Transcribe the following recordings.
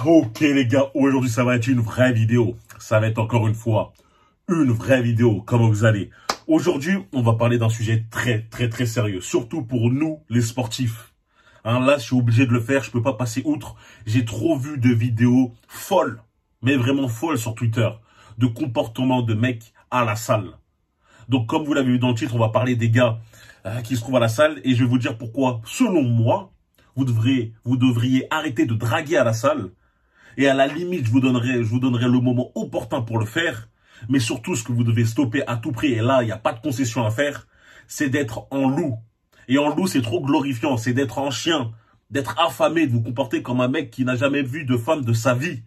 Ok les gars, aujourd'hui ça va être une vraie vidéo. Ça va être encore une fois une vraie vidéo. Comment vous allez? Aujourd'hui, on va parler d'un sujet très sérieux. Surtout pour nous les sportifs. Hein, là, je suis obligé de le faire, je peux pas passer outre. J'ai trop vu de vidéos folles, mais vraiment folles sur Twitter, de comportements de mecs à la salle. Donc comme vous l'avez vu dans le titre, on va parler des gars qui se trouvent à la salle. Et je vais vous dire pourquoi, selon moi, vous devriez arrêter de draguer à la salle. Et à la limite, je vous donnerai le moment opportun pour le faire. Mais surtout, ce que vous devez stopper à tout prix, et là, il n'y a pas de concession à faire, c'est d'être en loup. Et en loup, c'est trop glorifiant. C'est d'être en chien, d'être affamé, de vous comporter comme un mec qui n'a jamais vu de femme de sa vie.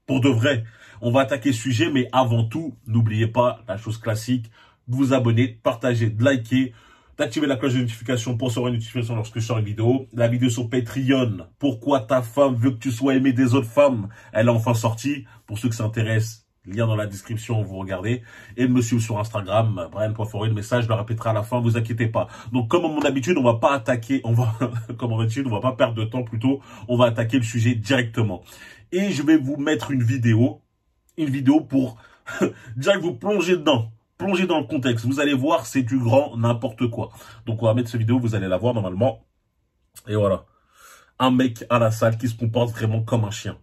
Pour de vrai. On va attaquer ce sujet, mais avant tout, n'oubliez pas la chose classique, de vous abonner, de partager, de liker, d'activer la cloche de notification pour recevoir une notification lorsque je sors une vidéo. La vidéo sur Patreon, pourquoi ta femme veut que tu sois aimé des autres femmes, elle est enfin sortie. Pour ceux qui s'intéressent, lien dans la description, vous regardez. Et me suivre sur Instagram, Brian.Foray, le message, je le répéterai à la fin, vous inquiétez pas. Donc comme à mon habitude, on va pas attaquer, on va pas perdre de temps plutôt, on va attaquer le sujet directement. Et je vais vous mettre une vidéo pour direct vous plonger dedans. Plongez dans le contexte. Vous allez voir, c'est du grand n'importe quoi. Donc, on va mettre cette vidéo, vous allez la voir normalement. Et voilà. Un mec à la salle qui se comporte vraiment comme un chien.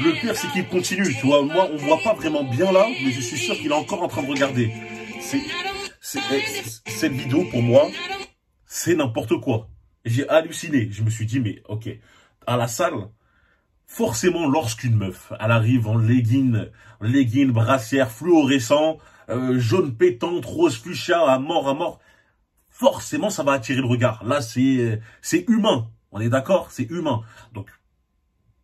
Le pire, c'est qu'il continue. Tu vois, moi, on voit pas vraiment bien là, mais je suis sûr qu'il est encore en train de regarder. Cette vidéo, pour moi, c'est n'importe quoi. J'ai halluciné. Je me suis dit, mais ok, à la salle, forcément, lorsqu'une meuf, elle arrive en legging, brassière fluorescent, jaune pétante, rose fuchsia, à mort, forcément, ça va attirer le regard. Là, c'est humain. On est d'accord? C'est humain. Donc,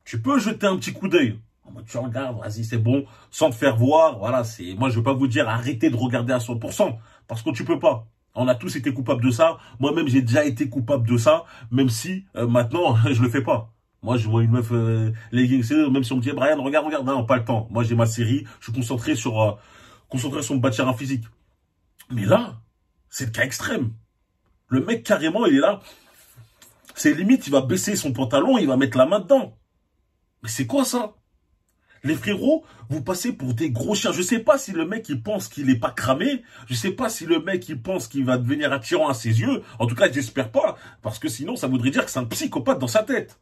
tu peux jeter un petit coup d'œil. Tu regardes, vas-y, c'est bon, sans te faire voir. Voilà, moi, je veux pas vous dire arrêtez de regarder à 100%, parce que tu peux pas. On a tous été coupables de ça. Moi-même, j'ai déjà été coupable de ça, même si maintenant, je le fais pas. Moi, je vois une meuf leggings, même si on me dit Brian, regarde, non, pas le temps. Moi, j'ai ma série, je suis concentré sur me bâtir un physique. Mais là, c'est le cas extrême. Le mec, carrément, il est là. C'est limite, il va baisser son pantalon, il va mettre la main dedans. Mais c'est quoi ça? Les frérots, vous passez pour des gros chiens. Je sais pas si le mec, il pense qu'il est pas cramé. Je sais pas si le mec, il pense qu'il va devenir attirant à ses yeux. En tout cas, j'espère pas. Parce que sinon, ça voudrait dire que c'est un psychopathe dans sa tête.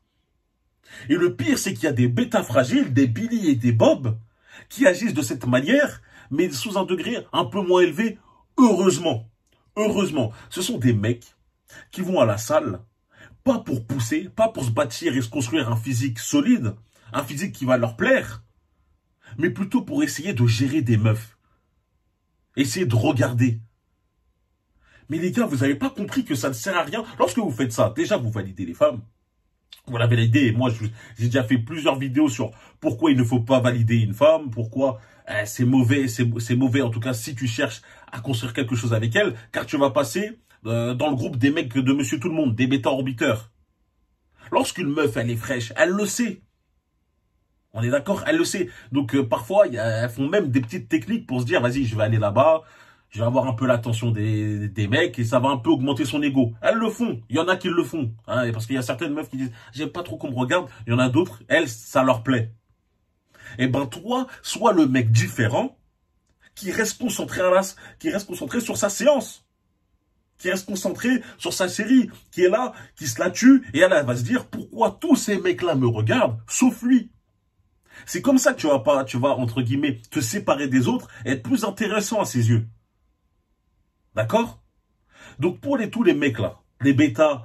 Et le pire, c'est qu'il y a des bêtas fragiles, des Billy et des Bob, qui agissent de cette manière, mais sous un degré un peu moins élevé. Heureusement. Heureusement. Ce sont des mecs qui vont à la salle, pas pour pousser, pas pour se bâtir et se construire un physique solide, un physique qui va leur plaire, mais plutôt pour essayer de gérer des meufs. Essayer de regarder. Mais les gars, vous n'avez pas compris que ça ne sert à rien. Lorsque vous faites ça, déjà, vous validez les femmes. Vous l'avez l'idée. Moi, j'ai déjà fait plusieurs vidéos sur pourquoi il ne faut pas valider une femme, pourquoi c'est mauvais, en tout cas, si tu cherches à construire quelque chose avec elle, car tu vas passer dans le groupe des mecs de Monsieur Tout-le-Monde, des bêta-orbiteurs. Lorsqu'une meuf, elle est fraîche, elle le sait. On est d'accord, elle le sait. Donc parfois, elles font même des petites techniques pour se dire, vas-y, je vais aller là-bas, je vais avoir un peu l'attention des mecs et ça va un peu augmenter son ego. Elles le font. Il y en a qui le font. Hein, parce qu'il y a certaines meufs qui disent, j'aime pas trop qu'on me regarde. Il y en a d'autres, elles, ça leur plaît. Et ben toi, sois le mec différent qui reste concentré sur sa séance. Qui reste concentré sur sa série, qui est là, qui se la tue, et elle va se dire, pourquoi tous ces mecs-là me regardent, sauf lui? C'est comme ça que tu vas, entre guillemets, te séparer des autres et être plus intéressant à ses yeux. D'accord? Donc pour tous les mecs là, les bêtas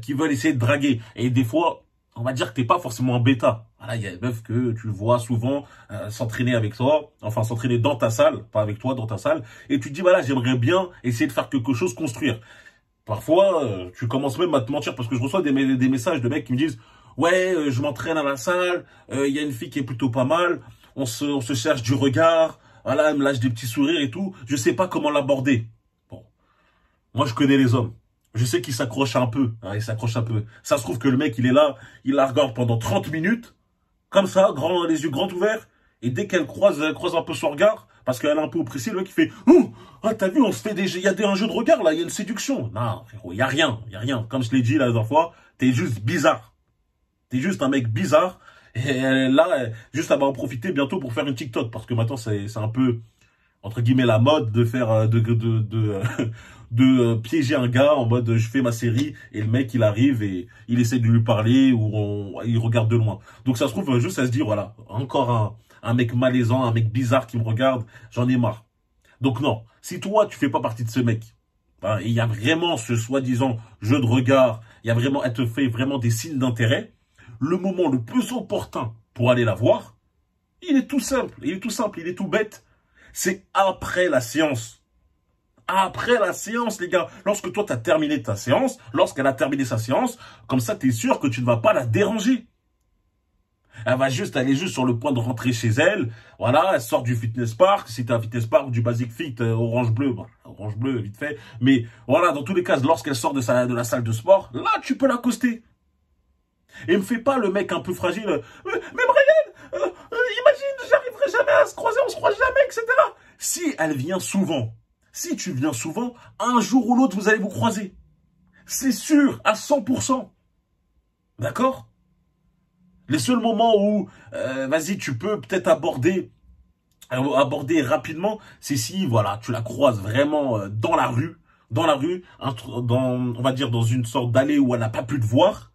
qui veulent essayer de draguer, et des fois, on va dire que t'es pas forcément un bêta. Voilà, il y a des meufs que tu vois souvent s'entraîner avec toi, enfin s'entraîner dans ta salle, pas avec toi, dans ta salle, et tu te dis, voilà, j'aimerais bien essayer de faire quelque chose, construire. Parfois, tu commences même à te mentir, parce que je reçois des messages de mecs qui me disent, ouais, je m'entraîne à la salle, il y a une fille qui est plutôt pas mal, on se cherche du regard, voilà, elle me lâche des petits sourires et tout, je sais pas comment l'aborder. Bon, moi je connais les hommes, je sais qu'ils s'accrochent un peu, hein, ils s'accrochent un peu. Ça se trouve que le mec, il est là, il la regarde pendant 30 minutes, comme ça, les yeux grands ouverts. Et dès qu'elle croise un peu son regard, parce qu'elle est un peu oppressée, le mec il fait « Oh, ah, t'as vu, on se fait il y a un jeu de regard là, il y a une séduction. » Non, frérot, il y a rien. Comme je l'ai dit la dernière fois, t'es juste bizarre. T'es juste un mec bizarre. Et là, juste elle va en profiter bientôt pour faire une TikTok, parce que maintenant c'est un peu, entre guillemets, la mode de faire, de piéger un gars en mode je fais ma série et le mec il arrive et il essaie de lui parler ou il regarde de loin. Donc ça se trouve juste à se dire voilà, encore un mec malaisant, un mec bizarre qui me regarde, j'en ai marre. Donc non, si toi tu fais pas partie de ce mec, hein, et il y a vraiment ce soi-disant jeu de regard, il y a vraiment, elle te fait vraiment des signes d'intérêt, le moment le plus opportun pour aller la voir, il est tout simple, il est tout bête, c'est après la séance. Après la séance, les gars, lorsque toi, tu as terminé ta séance, lorsqu'elle a terminé sa séance, comme ça, tu es sûr que tu ne vas pas la déranger. Elle est juste sur le point de rentrer chez elle. Voilà, elle sort du fitness park. Si t'as un fitness park ou du basic fit, orange bleu, bon, orange bleu, vite fait. Mais voilà, dans tous les cas, lorsqu'elle sort de la salle de sport, là, tu peux l'accoster. Et me fais pas le mec un peu fragile. Mais Brian, imagine, j'arriverai jamais à se croiser, on se croise jamais, etc. Si elle vient souvent, si tu viens souvent, un jour ou l'autre, vous allez vous croiser. C'est sûr, à 100%. D'accord? Les seuls moments où, vas-y, tu peux peut-être aborder rapidement, c'est si, voilà, tu la croises vraiment dans la rue, on va dire dans une sorte d'allée où elle n'a pas pu te voir.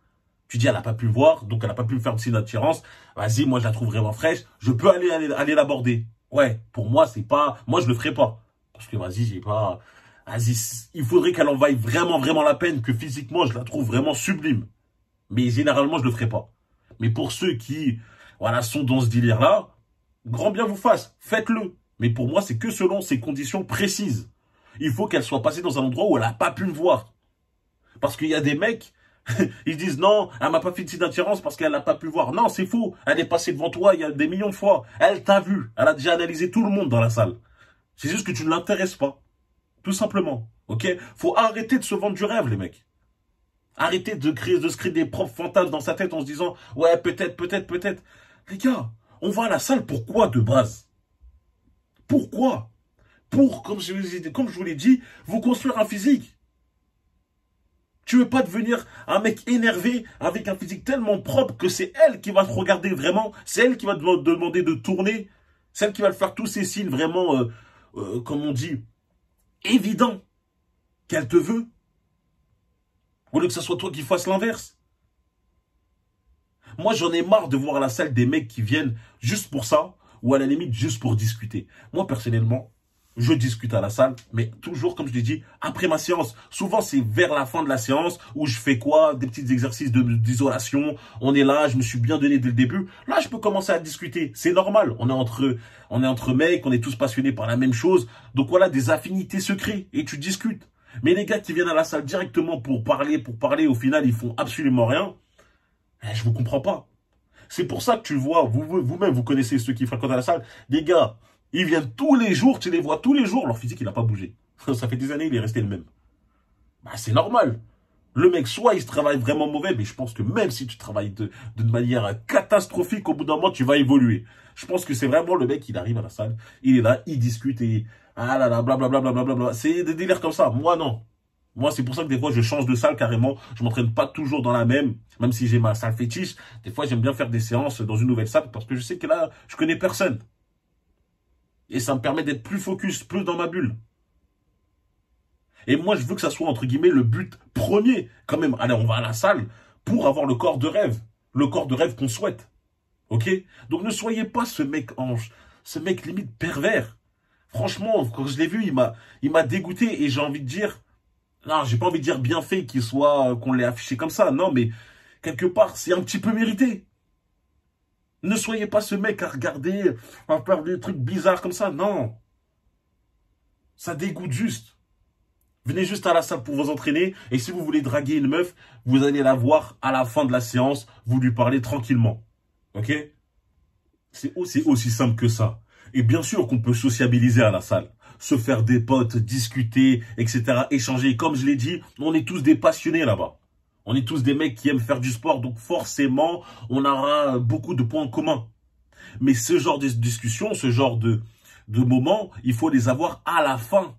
Tu dis, elle n'a pas pu voir, donc elle n'a pas pu me faire de signe d'attirance. Vas-y, moi, je la trouve vraiment fraîche. Je peux aller l'aborder. Ouais, pour moi, c'est pas, moi, je le ferai pas. Parce que, vas-y, j'ai pas, vas-y, il faudrait qu'elle en vaille vraiment, vraiment la peine, que physiquement, je la trouve vraiment sublime. Mais généralement, je le ferai pas. Mais pour ceux qui, voilà, sont dans ce délire-là, grand bien vous fasse, faites-le. Mais pour moi, c'est que selon ces conditions précises. Il faut qu'elle soit passée dans un endroit où elle n'a pas pu me voir. Parce qu'il y a des mecs, ils disent non, elle m'a pas fait de signe d'attirance parce qu'elle n'a pas pu voir. Non, c'est faux. Elle est passée devant toi il y a des millions de fois. Elle t'a vu. Elle a déjà analysé tout le monde dans la salle. C'est juste que tu ne l'intéresses pas. Tout simplement. Ok? Faut arrêter de se vendre du rêve, les mecs. Arrêtez de se créer des propres fantasmes dans sa tête en se disant « Ouais, peut-être, peut-être, peut-être. » Les gars, on va à la salle pourquoi de base? Pourquoi? Pour, comme je vous l'ai dit, vous construire un physique. Tu veux pas devenir un mec énervé avec un physique tellement propre que c'est elle qui va te regarder vraiment, c'est elle qui va te demander de tourner, c'est elle qui va te faire tous ces signes vraiment, comme on dit, évidents qu'elle te veut. Au lieu que ce soit toi qui fasses l'inverse. Moi, j'en ai marre de voir à la salle des mecs qui viennent juste pour ça, ou à la limite juste pour discuter. Moi, personnellement, je discute à la salle, mais toujours, comme je l'ai dit, après ma séance. Souvent, c'est vers la fin de la séance où je fais quoi? Des petits exercices d'isolation. On est là, je me suis bien donné dès le début. Là, je peux commencer à discuter. C'est normal. On est entre mecs, on est tous passionnés par la même chose. Donc voilà, des affinités se créent et tu discutes. Mais les gars qui viennent à la salle directement pour parler, au final, ils font absolument rien. Je vous comprends pas. C'est pour ça que tu vois, vous-même, vous connaissez ceux qui fréquentent à la salle. Les gars, ils viennent tous les jours, tu les vois tous les jours, leur physique, il n'a pas bougé. Ça fait des années, il est resté le même. Bah, c'est normal. Le mec, soit il se travaille vraiment mauvais, mais je pense que même si tu travailles d'une manière catastrophique, au bout d'un moment, tu vas évoluer. Je pense que c'est vraiment le mec, il arrive à la salle, il est là, il discute et ah là là, blablabla, blablabla. C'est des délires comme ça. Moi, non. Moi, c'est pour ça que des fois, je change de salle carrément. Je m'entraîne pas toujours dans la même si j'ai ma salle fétiche. Des fois, j'aime bien faire des séances dans une nouvelle salle parce que je sais que là, je connais personne. Et ça me permet d'être plus focus, plus dans ma bulle. Et moi, je veux que ça soit, entre guillemets, le but premier. Quand même, allez, on va à la salle pour avoir le corps de rêve. Le corps de rêve qu'on souhaite. Ok? Donc, ne soyez pas ce mec ange. Ce mec limite pervers. Franchement, quand je l'ai vu, il m'a dégoûté. Et j'ai envie de dire... Non, j'ai pas envie de dire bien fait qu'on l'ait affiché comme ça. Non, mais quelque part, c'est un petit peu mérité. Ne soyez pas ce mec à regarder, à faire des trucs bizarres comme ça. Non. Ça dégoûte juste. Venez juste à la salle pour vous entraîner. Et si vous voulez draguer une meuf, vous allez la voir à la fin de la séance. Vous lui parlez tranquillement. Ok? C'est aussi simple que ça. Et bien sûr qu'on peut sociabiliser à la salle. Se faire des potes, discuter, etc. Échanger. Comme je l'ai dit, on est tous des passionnés là-bas. On est tous des mecs qui aiment faire du sport, donc forcément, on aura beaucoup de points communs. Mais ce genre de discussion, ce genre de moments, il faut les avoir à la fin.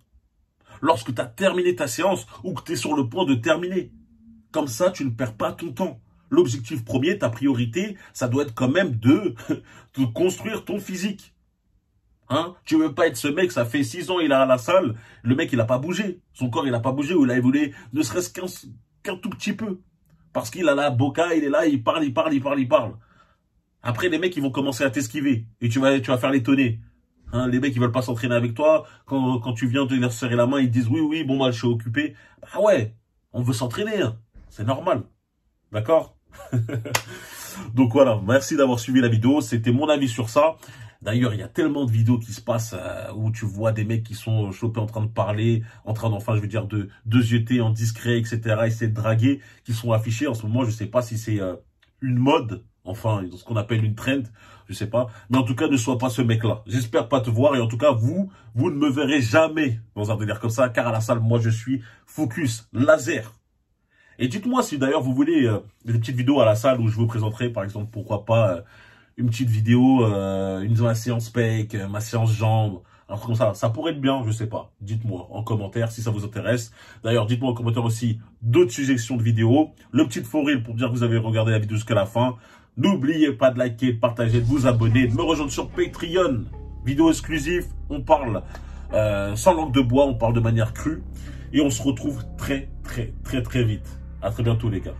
Lorsque tu as terminé ta séance ou que tu es sur le point de terminer. Comme ça, tu ne perds pas ton temps. L'objectif premier, ta priorité, ça doit être quand même de construire ton physique. Hein? Tu veux pas être ce mec, ça fait 6 ans, il est à la salle, le mec, il a pas bougé. Son corps, il a pas bougé ou il a évolué, ne serait-ce qu'un tout petit peu. Parce qu'il a la boca, il est là, il parle. Après, les mecs, ils vont commencer à t'esquiver. Et tu vas faire l'étonner. Hein, les mecs, ils veulent pas s'entraîner avec toi. Quand tu viens de leur serrer la main, ils disent oui, bon, moi, je suis occupé. Bah ouais, on veut s'entraîner. Hein. C'est normal. D'accord? Donc voilà, merci d'avoir suivi la vidéo. C'était mon avis sur ça. D'ailleurs, il y a tellement de vidéos qui se passent où tu vois des mecs qui sont chopés en train de parler, de zioter en discret, etc., essayer de draguer, qui sont affichés. En ce moment, je sais pas si c'est une mode, enfin, ce qu'on appelle une trend, je sais pas. Mais en tout cas, ne sois pas ce mec-là. J'espère pas te voir et en tout cas, vous ne me verrez jamais dans un délire comme ça, car à la salle, moi, je suis focus, laser. Et dites-moi si d'ailleurs vous voulez des petites vidéos à la salle où je vous présenterai, par exemple, pourquoi pas une petite vidéo, ma séance pec, ma séance jambes, un truc comme ça. Ça pourrait être bien, je sais pas. Dites-moi en commentaire si ça vous intéresse. D'ailleurs, dites-moi en commentaire aussi d'autres suggestions de vidéos. Le petit faux rire pour dire que vous avez regardé la vidéo jusqu'à la fin. N'oubliez pas de liker, de partager, de vous abonner, de me rejoindre sur Patreon. Vidéo exclusive, on parle sans langue de bois, on parle de manière crue. Et on se retrouve très vite. À très bientôt les gars.